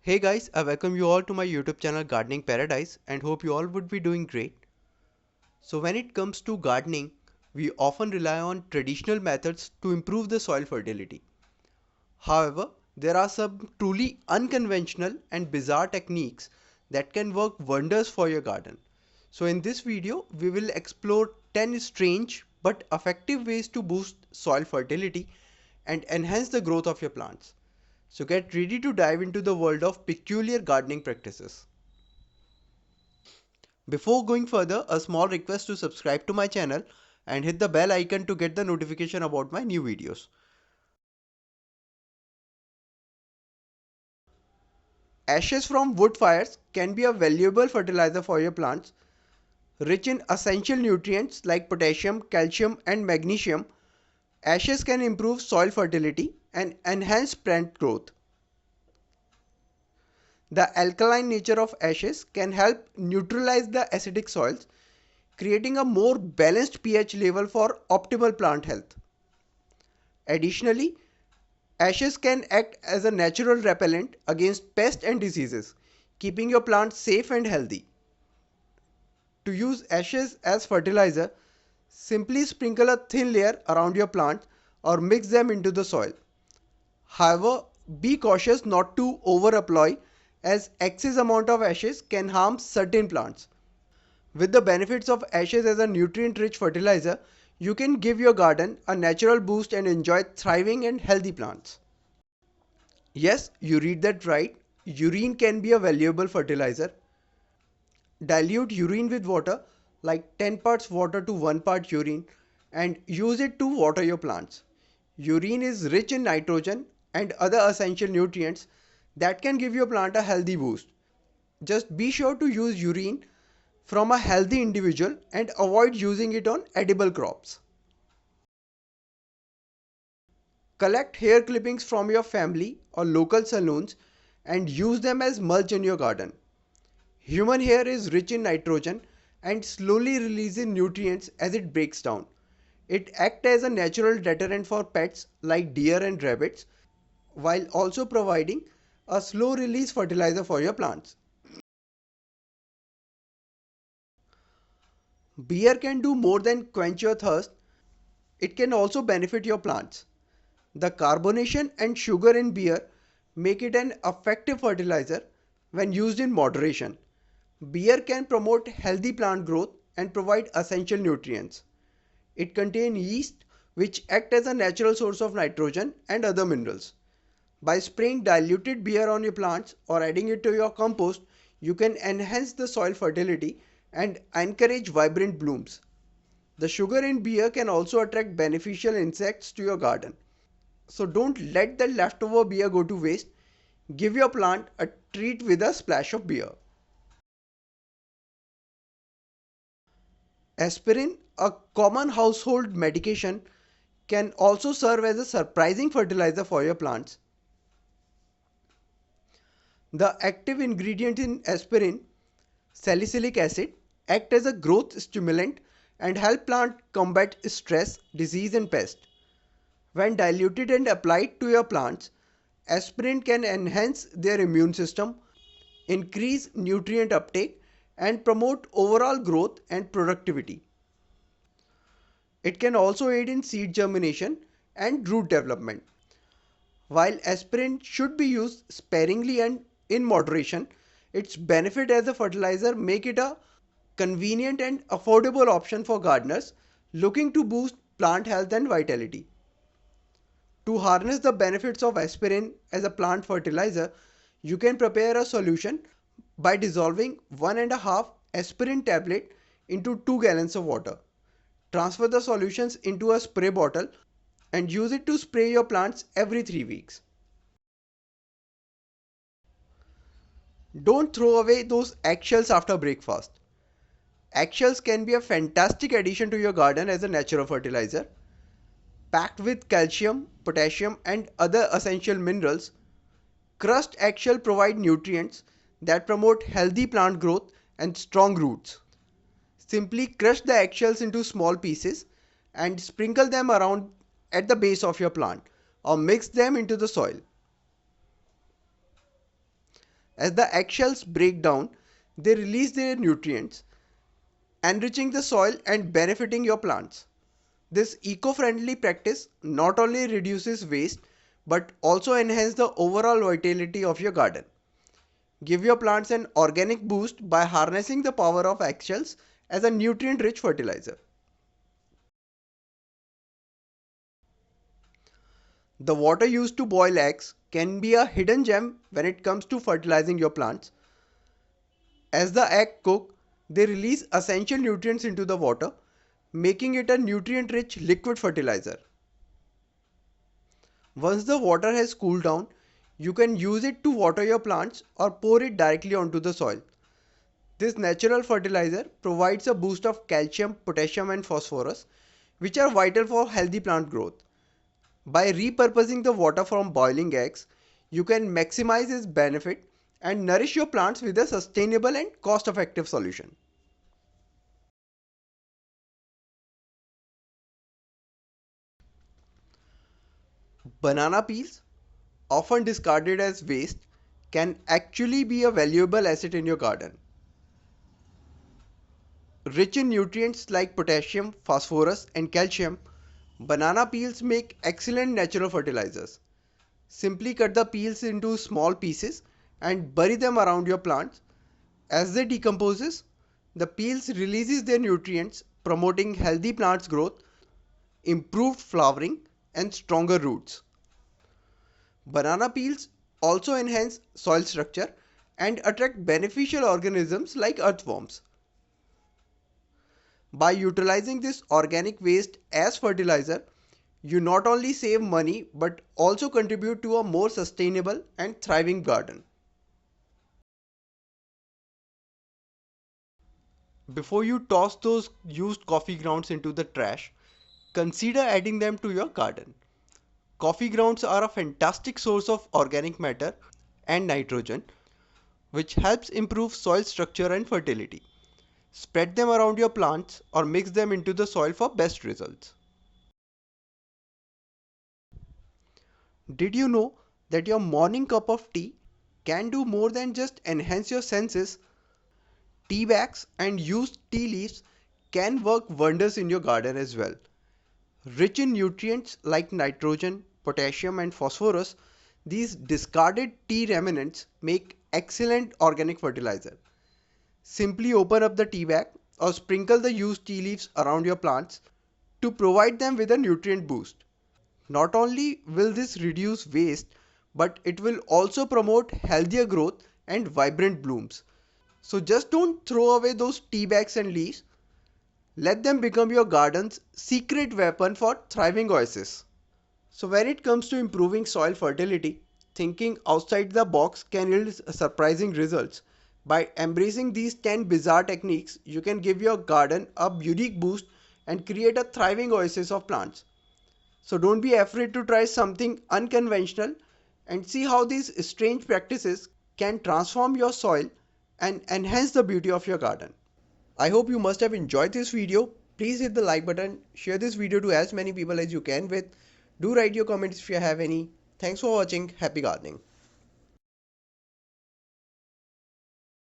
Hey guys, I welcome you all to my YouTube channel Gardening Paradise and hope you all would be doing great. So when it comes to gardening, we often rely on traditional methods to improve the soil fertility. However, there are some truly unconventional and bizarre techniques that can work wonders for your garden. So in this video, we will explore 10 strange but effective ways to boost soil fertility and enhance the growth of your plants. So get ready to dive into the world of peculiar gardening practices. Before going further, a small request to subscribe to my channel and hit the bell icon to get the notification about my new videos. Ashes from wood fires can be a valuable fertilizer for your plants. Rich in essential nutrients like potassium, calcium, and magnesium, ashes can improve soil fertility and enhance plant growth. The alkaline nature of ashes can help neutralize the acidic soils, creating a more balanced pH level for optimal plant health. Additionally, ashes can act as a natural repellent against pests and diseases, keeping your plants safe and healthy. To use ashes as fertilizer, simply sprinkle a thin layer around your plant or mix them into the soil. However, be cautious not to over apply as excess amount of ashes can harm certain plants. With the benefits of ashes as a nutrient-rich fertilizer, you can give your garden a natural boost and enjoy thriving and healthy plants. Yes, you read that right. Urine can be a valuable fertilizer. Dilute urine with water, like 10 parts water to 1 part urine, and use it to water your plants. Urine is rich in nitrogen and other essential nutrients that can give your plant a healthy boost. Just be sure to use urine from a healthy individual and avoid using it on edible crops. Collect hair clippings from your family or local salons and use them as mulch in your garden. Human hair is rich in nitrogen and slowly releases nutrients as it breaks down. It acts as a natural deterrent for pets like deer and rabbits, while also providing a slow release fertilizer for your plants. Beer can do more than quench your thirst, it can also benefit your plants. The carbonation and sugar in beer make it an effective fertilizer when used in moderation. Beer can promote healthy plant growth and provide essential nutrients. It contains yeast which act as a natural source of nitrogen and other minerals. By spraying diluted beer on your plants or adding it to your compost, you can enhance the soil fertility and encourage vibrant blooms. The sugar in beer can also attract beneficial insects to your garden. So don't let the leftover beer go to waste. Give your plant a treat with a splash of beer. Aspirin, a common household medication, can also serve as a surprising fertilizer for your plants. The active ingredient in aspirin, salicylic acid, act as a growth stimulant and help plant combat stress, disease and pest. When diluted and applied to your plants, aspirin can enhance their immune system, increase nutrient uptake and promote overall growth and productivity. It can also aid in seed germination and root development. While aspirin should be used sparingly and in moderation, its benefit as a fertilizer make it a convenient and affordable option for gardeners looking to boost plant health and vitality. To harness the benefits of aspirin as a plant fertilizer, you can prepare a solution by dissolving 1.5 aspirin tablet into 2 gallons of water. Transfer the solutions into a spray bottle and use it to spray your plants every 3 weeks. Don't throw away those eggshells after breakfast. Eggshells can be a fantastic addition to your garden as a natural fertilizer. Packed with calcium, potassium and other essential minerals, crushed eggshell provide nutrients that promote healthy plant growth and strong roots. Simply crush the eggshells into small pieces and sprinkle them around at the base of your plant or mix them into the soil. As the eggshells break down, they release their nutrients, enriching the soil and benefiting your plants. This eco-friendly practice not only reduces waste but also enhances the overall vitality of your garden. Give your plants an organic boost by harnessing the power of eggshells as a nutrient-rich fertilizer. The water used to boil eggs can be a hidden gem when it comes to fertilizing your plants. As the egg cook, they release essential nutrients into the water, making it a nutrient-rich liquid fertilizer. Once the water has cooled down, you can use it to water your plants or pour it directly onto the soil. This natural fertilizer provides a boost of calcium, potassium and phosphorus, which are vital for healthy plant growth. By repurposing the water from boiling eggs, you can maximize its benefit and nourish your plants with a sustainable and cost-effective solution. Banana peels, often discarded as waste, can actually be a valuable asset in your garden. Rich in nutrients like potassium, phosphorus, and calcium, banana peels make excellent natural fertilizers. Simply cut the peels into small pieces and bury them around your plants. As they decomposes, the peels releases their nutrients, promoting healthy plants growth, improved flowering, and stronger roots. Banana peels also enhance soil structure and attract beneficial organisms like earthworms. By utilizing this organic waste as fertilizer, you not only save money but also contribute to a more sustainable and thriving garden. Before you toss those used coffee grounds into the trash, consider adding them to your garden. Coffee grounds are a fantastic source of organic matter and nitrogen, which helps improve soil structure and fertility. Spread them around your plants or mix them into the soil for best results. Did you know that your morning cup of tea can do more than just enhance your senses? Tea bags and used tea leaves can work wonders in your garden as well. Rich in nutrients like nitrogen, potassium, and phosphorus, these discarded tea remnants make excellent organic fertilizer. Simply open up the tea bag or sprinkle the used tea leaves around your plants to provide them with a nutrient boost. Not only will this reduce waste, but it will also promote healthier growth and vibrant blooms. So just don't throw away those tea bags and leaves. Let them become your garden's secret weapon for thriving oasis. So when it comes to improving soil fertility, thinking outside the box can yield surprising results. By embracing these 10 bizarre techniques, you can give your garden a unique boost and create a thriving oasis of plants. So don't be afraid to try something unconventional and see how these strange practices can transform your soil and enhance the beauty of your garden. I hope you must have enjoyed this video. Please hit the like button, share this video to as many people as you can with. Do write your comments if you have any. Thanks for watching. Happy gardening.